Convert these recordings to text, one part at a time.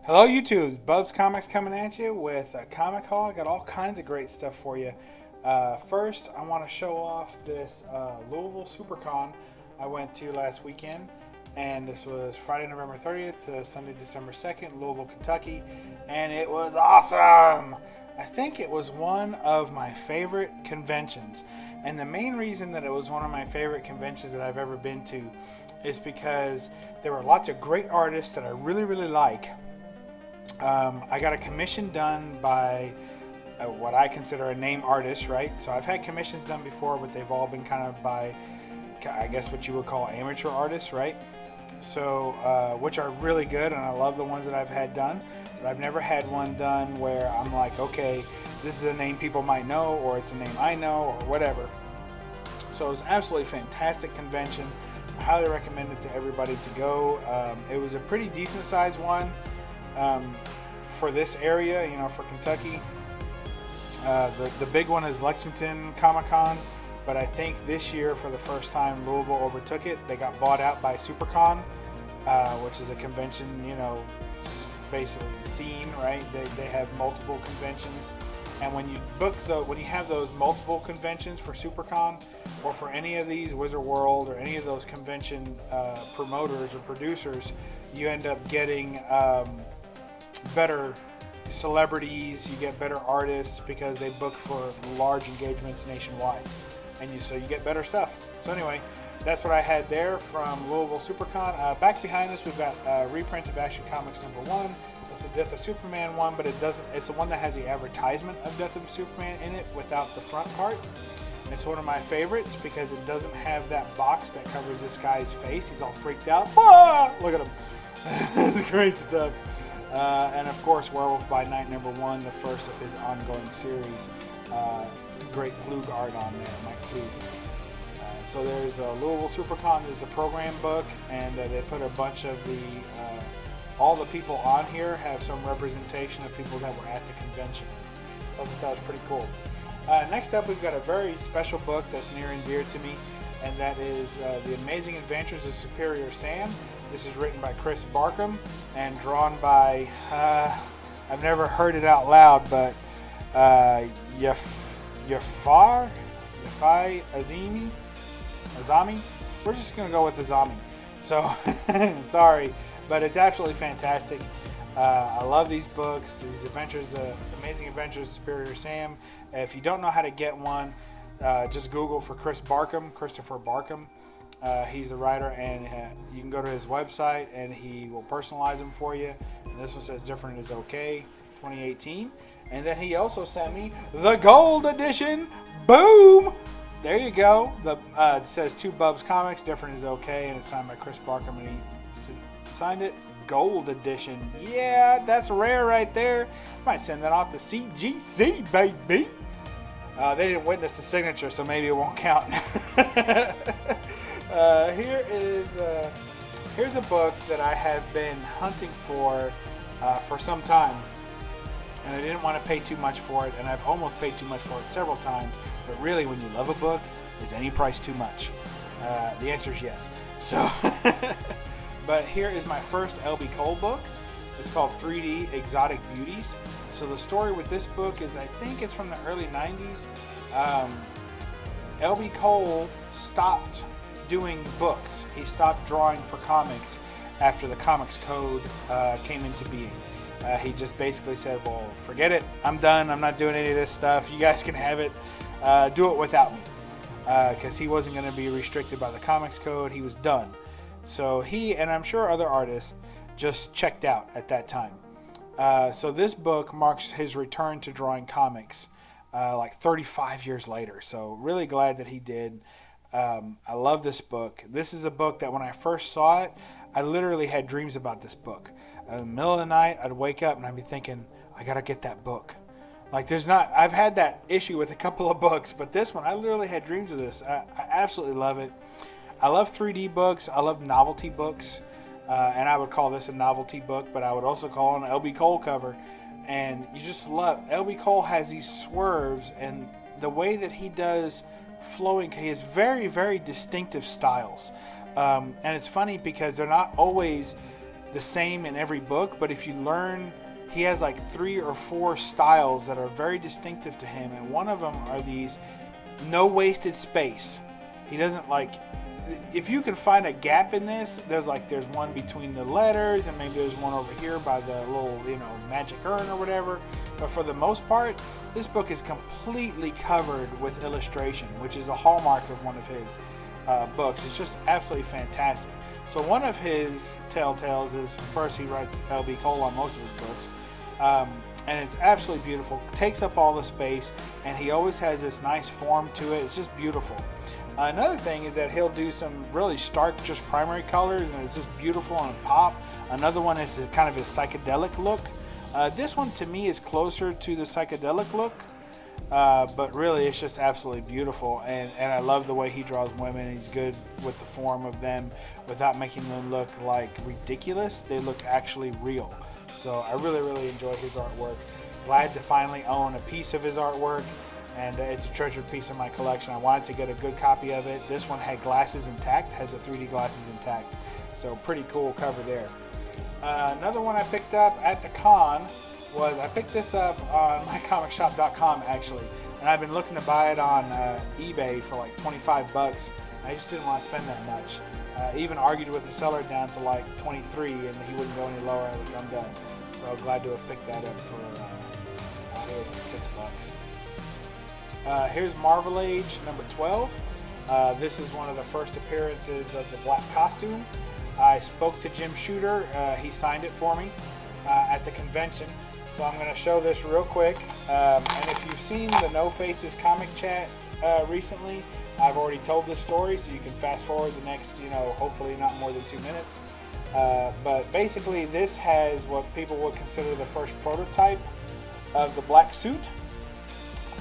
Hello YouTube, Bub's Comics coming at you with a comic haul. I got all kinds of great stuff for you. First, I want to show off this Louisville SuperCon I went to last weekend, and this was Friday, November 30th to Sunday, December 2nd, Louisville, Kentucky, and it was awesome! I think it was one of my favorite conventions, and the main reason that it was one of my favorite conventions that I've ever been to is because there were lots of great artists that I really like. I got a commission done by what I consider a name artist, right? So I've had commissions done before, but they've all been kind of by, I guess what you would call amateur artists, right? So, which are really good, and I love the ones that I've had done. But I've never had one done where I'm like, okay, this is a name people might know, or it's a name I know, or whatever. So it was absolutely fantastic convention. I highly recommend it to everybody to go. It was a pretty decent sized one. For this area, you know, for Kentucky. The big one is Lexington Comic-Con, but I think this year for the first time Louisville overtook it. They got bought out by SuperCon, which is a convention, you know, basically scene, right? They have multiple conventions, and when you have those multiple conventions for SuperCon or for any of these Wizard World or any of those convention promoters or producers, you end up getting better celebrities, you get better artists because they book for large engagements nationwide, and so you get better stuff. So anyway, that's what I had there from Louisville SuperCon. Back behind us, we've got a reprint of Action Comics #1. It's the Death of Superman one, but it's the one that has the advertisement of Death of Superman in it without the front part. It's one of my favorites because it doesn't have that box that covers this guy's face. He's all freaked out. Ah! Look at him. It's great stuff. And of course, Werewolf by Night #1, the first of his ongoing series. Great Klug art on there, Mike Klug. So there's Louisville SuperCon is the program book, and they put a bunch of all the people on here have some representation of people that were at the convention. I thought that was pretty cool. Next up, we've got a very special book that's near and dear to me, and that is The Amazing Adventures of Superior Sam. This is written by Chris Barkham and drawn by, I've never heard it out loud, but Yafai Azami? We're just going to go with Azami. So, sorry, but it's absolutely fantastic. I love these books, these adventures, Amazing Adventures of Superior Sam. If you don't know how to get one, just Google for Christopher Barkham. He's the writer, and you can go to his website and he will personalize them for you. And this one says Different is Okay 2018. And then he also sent me the gold edition. Boom! There you go. It says to Bub's Comics, Different is Okay, and it's signed by Chris Barkham, and he signed it gold edition. Yeah, that's rare right there. Might send that off to CGC, baby. They didn't witness the signature, so maybe it won't count. Here's a book that I have been hunting for some time, and I didn't want to pay too much for it, and I've almost paid too much for it several times. But really, when you love a book, is any price too much? The answer is yes. So, but here is my first L.B. Cole book. It's called 3D Exotic Beauties. So the story with this book is, I think it's from the early 90s. L.B. Cole stopped doing books. He stopped drawing for comics after the Comics Code came into being. He just basically said, well, forget it. I'm done. I'm not doing any of this stuff. You guys can have it. Do it without me. Because he wasn't going to be restricted by the Comics Code. He was done. So he, and I'm sure other artists, just checked out at that time. So this book marks his return to drawing comics like 35 years later. So really glad that he did. I love this book. This is a book that when I first saw it, I literally had dreams about this book. In the middle of the night, I'd wake up and I'd be thinking, I gotta get that book. Like I've had that issue with a couple of books, but this one, I literally had dreams of this. I absolutely love it. I love 3D books. I love novelty books. And I would call this a novelty book, but I would also call it an L.B. Cole cover. And you just love, L.B. Cole has these swerves, and the way that he does flowing, he has very, very distinctive styles. And it's funny because they're not always the same in every book, but if you learn, he has like 3 or 4 styles that are very distinctive to him, and one of them are these no wasted space. He doesn't like, if you can find a gap in this, there's one between the letters, and maybe there's one over here by the little, magic urn or whatever. But for the most part, this book is completely covered with illustration, which is a hallmark of one of his books. It's just absolutely fantastic. So one of his telltales is, first, he writes LB Cole on most of his books, and it's absolutely beautiful. Takes up all the space, and he always has this nice form to it. It's just beautiful. Another thing is that he'll do some really stark, just primary colors, and it's just beautiful and pop. Another one is kind of his psychedelic look. This one to me is closer to the psychedelic look, but really it's just absolutely beautiful, and I love the way he draws women. He's good with the form of them without making them look like ridiculous. They look actually real. So I really, really enjoy his artwork. Glad to finally own a piece of his artwork, and it's a treasured piece in my collection. I wanted to get a good copy of it. This one had glasses intact, has the 3D glasses intact, so pretty cool cover there. Another one I picked up at the con was, I picked this up on mycomicshop.com actually, and I've been looking to buy it on eBay for like 25 bucks. I just didn't want to spend that much. Even argued with the seller down to like 23, and he wouldn't go any lower. I was like, I'm done. So I'm glad to have picked that up for I think $6. Here's Marvel Age number 12. This is one of the first appearances of the black costume. I spoke to Jim Shooter. He signed it for me at the convention. So I'm going to show this real quick. And if you've seen the No Faces comic chat recently, I've already told this story, so you can fast forward the next, hopefully not more than 2 minutes. But basically this has what people would consider the first prototype of the black suit.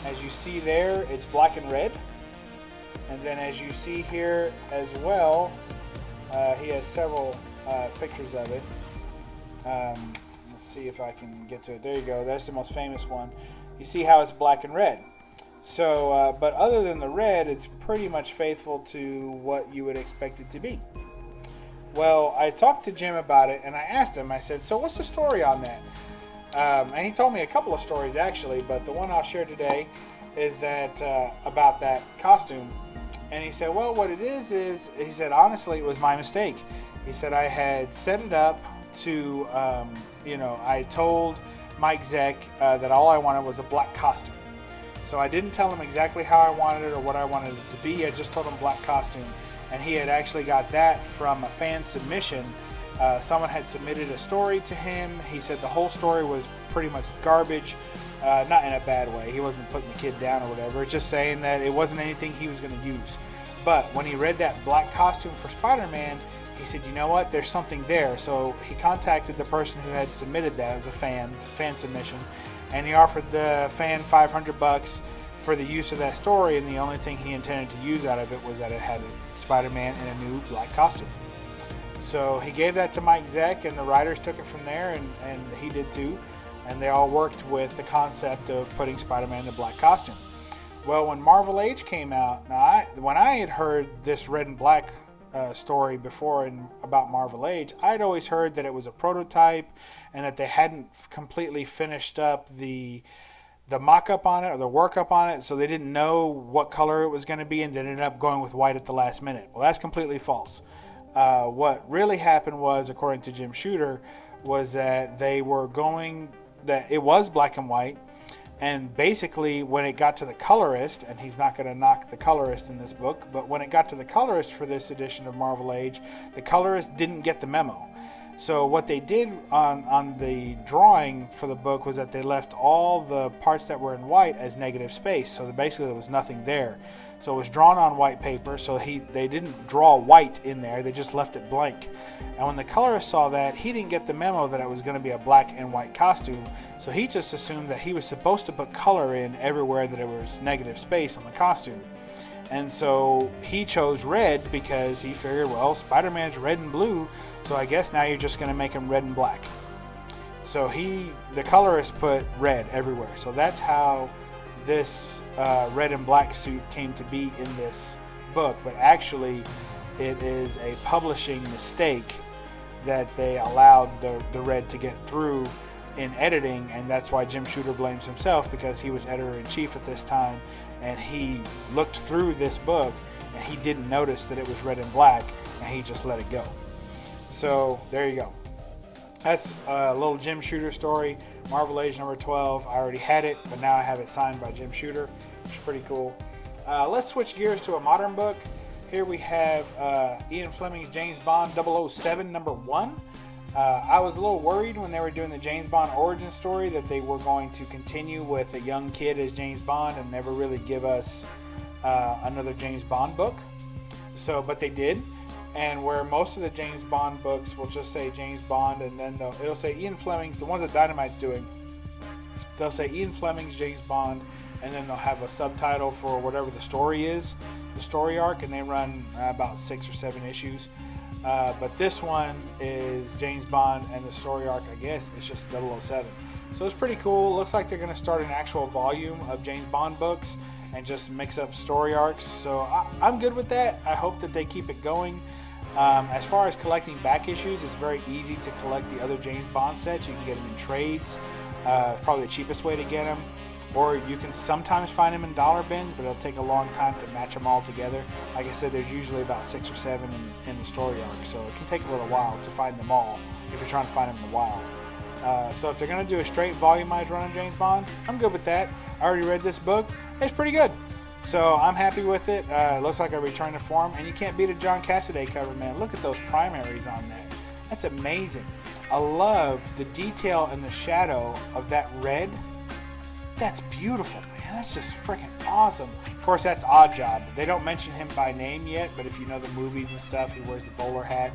As you see there, it's black and red. And then as you see here as well, he has several pictures of it. Let's see if I can get to it. There you go. That's the most famous one. You see how it's black and red. So, but other than the red, it's pretty much faithful to what you would expect it to be. Well, I talked to Jim about it, and I asked him, I said, so what's the story on that? And he told me a couple of stories actually, but the one I'll share today is that about that costume. And he said, well, what it is, he said, honestly, it was my mistake. He said, I had set it up to, I told Mike Zeck that all I wanted was a black costume. So I didn't tell him exactly how I wanted it or what I wanted it to be. I just told him black costume. And he had actually got that from a fan submission. Someone had submitted a story to him. He said the whole story was pretty much garbage. Not in a bad way. He wasn't putting the kid down or whatever. Just saying that it wasn't anything he was going to use. But when he read that black costume for Spider-Man, he said, you know what, there's something there. So he contacted the person who had submitted that as a fan submission, and he offered the fan $500 for the use of that story, and the only thing he intended to use out of it was that it had Spider-Man in a new black costume. So he gave that to Mike Zeck, and the writers took it from there, and he did too, and they all worked with the concept of putting Spider-Man in a black costume. Well, when Marvel Age came out, when I had heard this red and black story before about Marvel Age, I'd always heard that it was a prototype and that they hadn't completely finished up the mock-up on it or the workup on it, so they didn't know what color it was going to be, and they ended up going with white at the last minute. Well, that's completely false. What really happened was, according to Jim Shooter, was that they were that it was black and white, and basically when it got to the colorist, and he's not going to knock the colorist in this book, but when it got to the colorist for this edition of Marvel Age, the colorist didn't get the memo. So what they did on the drawing for the book was that they left all the parts that were in white as negative space, so basically there was nothing there. So it was drawn on white paper, so they didn't draw white in there, they just left it blank. And when the colorist saw that, he didn't get the memo that it was going to be a black and white costume, so he just assumed that he was supposed to put color in everywhere that there was negative space on the costume. And so he chose red because he figured, well, Spider-Man's red and blue, so I guess now you're just going to make him red and black. So the colorist put red everywhere. So that's how this red and black suit came to be in this book. But actually, it is a publishing mistake that they allowed the red to get through in editing, and that's why Jim Shooter blames himself, because he was editor-in-chief at this time, and he looked through this book and he didn't notice that it was red and black, and he just let it go. So there you go. That's a little Jim Shooter story, Marvel Age number 12. I already had it, but now I have it signed by Jim Shooter, which is pretty cool. Let's switch gears to a modern book. Here we have Ian Fleming's James Bond 007 number 1. I was a little worried when they were doing the James Bond origin story that they were going to continue with a young kid as James Bond and never really give us another James Bond book. But they did. And where most of the James Bond books will just say James Bond, and then it'll say Ian Fleming's, the ones that Dynamite's doing, they'll say Ian Fleming's James Bond, and then they'll have a subtitle for whatever the story is, the story arc, and they run about 6 or 7 issues. But this one is James Bond, and the story arc, I guess, is just 007. So it's pretty cool. Looks like they're going to start an actual volume of James Bond books and just mix up story arcs. So I'm good with that. I hope that they keep it going. As far as collecting back issues, it's very easy to collect the other James Bond sets. You can get them in trades. Probably the cheapest way to get them. Or you can sometimes find them in dollar bins, but it'll take a long time to match them all together. Like I said, there's usually about 6 or 7 in the story arc, so it can take a little while to find them all if you're trying to find them in the wild. So if they're going to do a straight volumized run on James Bond, I'm good with that. I already read this book. It's pretty good. So I'm happy with it. It looks like a return to form, and you can't beat a John Casaday cover, man. Look at those primaries on that. That's amazing. I love the detail and the shadow of that red. That's beautiful, man. That's just freaking awesome. Of course, that's Oddjob. They don't mention him by name yet, but if you know the movies and stuff, he wears the bowler hat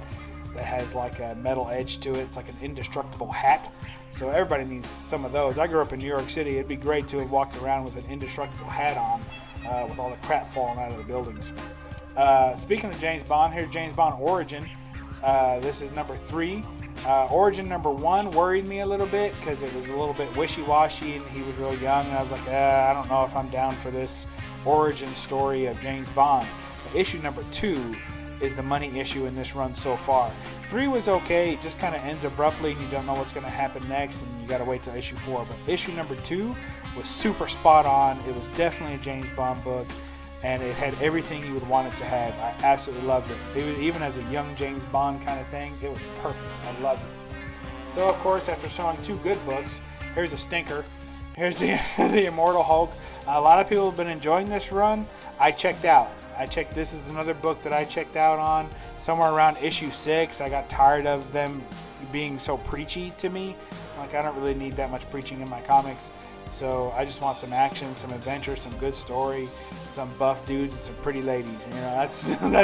that has like a metal edge to it. It's like an indestructible hat. So everybody needs some of those. I grew up in New York City. It'd be great to have walked around with an indestructible hat on with all the crap falling out of the buildings. Speaking of James Bond, here's James Bond Origin. This is number 3. Origin number 1 worried me a little bit because it was a little bit wishy-washy and he was real young, and I was like, I don't know if I'm down for this origin story of James Bond. But issue number 2 is the money issue in this run so far. 3 was okay, it just kind of ends abruptly and you don't know what's going to happen next and you got to wait till issue 4. But issue number 2 was super spot on. It was definitely a James Bond book, and it had everything you would want it to have. I absolutely loved it. It was, even as a young James Bond kind of thing, it was perfect. I loved it. So of course, after showing 2 good books, here's a stinker. Here's the Immortal Hulk. A lot of people have been enjoying this run. I checked out. This is another book that I checked out on somewhere around issue 6. I got tired of them being so preachy to me. Like, I don't really need that much preaching in my comics. So I just want some action, some adventure, some good story, some buff dudes, and some pretty ladies. And, you know,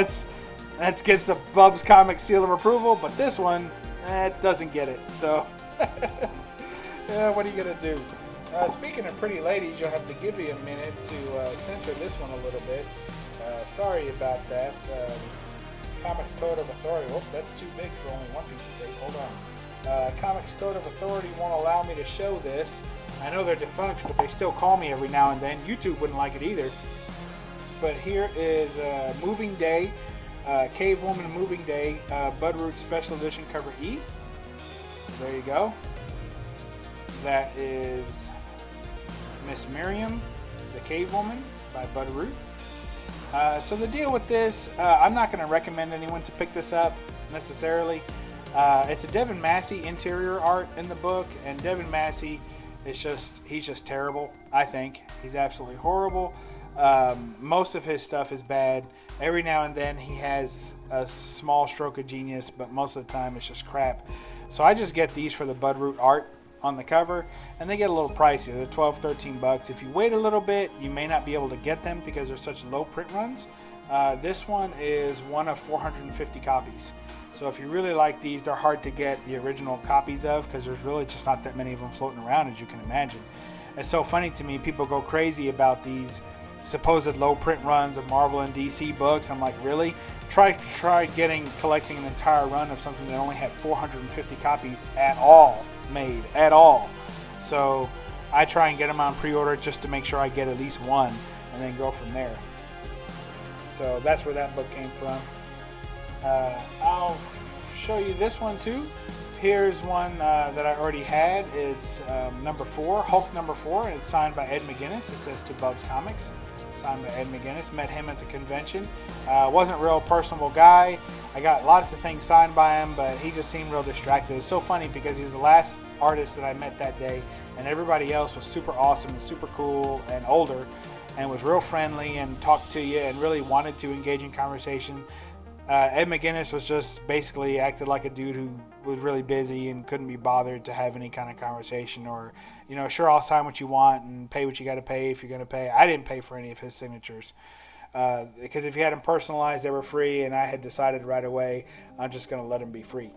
that gets the BUB'S comic seal of approval. But this one, it doesn't get it. So yeah, what are you gonna do? Speaking of pretty ladies, you'll have to give me a minute to censor this one a little bit. Sorry about that. Comics Code of Authority. Oh, that's too big for only one piece of tape. Hold on. Comics Code of Authority won't allow me to show this. I know they're defunct, but they still call me every now and then. YouTube wouldn't like it either. But here is Moving Day, Cavewoman Moving Day, Bud Root Special Edition cover E. So there you go. That is Miss Miriam, the Cavewoman by Bud Root. So the deal with this, I'm not going to recommend anyone to pick this up necessarily. It's a Devin Massey interior art in the book, and Devin Massey he's just terrible. I think he's absolutely horrible. Most of his stuff is bad. Every now and then he has a small stroke of genius, but most of the time it's just crap. So I just get these for the Bud Root art on the cover, and they get a little pricey. They're 12, 13 bucks. If you wait a little bit, you may not be able to get them because they're such low print runs. This one is one of 450 copies. So if you really like these, they're hard to get the original copies of because there's really just not that many of them floating around, as you can imagine. It's so funny to me, people go crazy about these supposed low print runs of Marvel and DC books. I'm like, really? Try collecting an entire run of something that only had 450 copies at all made, at all. So I try and get them on pre-order just to make sure I get at least one and then go from there. So that's where that book came from. I'll show you this one too. Here's one that I already had. It's number 4, Hulk number 4, and it's signed by Ed McGuinness. It says to BUB'S Comics, signed by Ed McGuinness. Met him at the convention. Wasn't a real personable guy. I got lots of things signed by him, but he just seemed real distracted. It was so funny because he was the last artist that I met that day, and everybody else was super awesome and super cool and older, and was real friendly and talked to you and really wanted to engage in conversation. Ed McGuinness was just basically acted like a dude who was really busy and couldn't be bothered to have any kind of conversation, or, you know, sure, I'll sign what you want and pay what you got to pay if you're going to pay. I didn't pay for any of his signatures because if you had them personalized, they were free, and I had decided right away I'm just going to let them be free.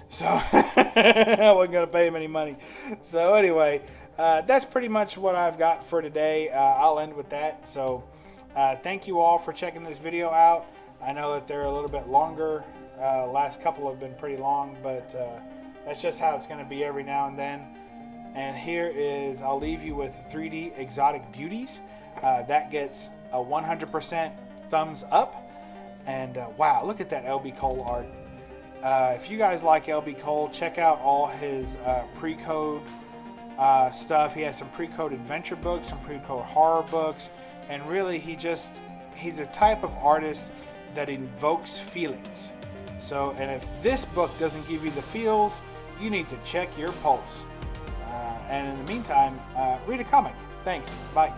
So I wasn't going to pay him any money. So anyway, that's pretty much what I've got for today. I'll end with that. So thank you all for checking this video out. I know that they're a little bit longer. Last couple have been pretty long, but that's just how it's going to be every now and then. And here is, I'll leave you with 3D Exotic Beauties. That gets a 100% thumbs up. And wow, look at that LB Cole art. If you guys like LB Cole, check out all his pre-code stuff. He has some pre-code adventure books, some pre-code horror books, and really he's a type of artist that invokes feelings. So, and if this book doesn't give you the feels, you need to check your pulse. And in the meantime, read a comic. Thanks. Bye.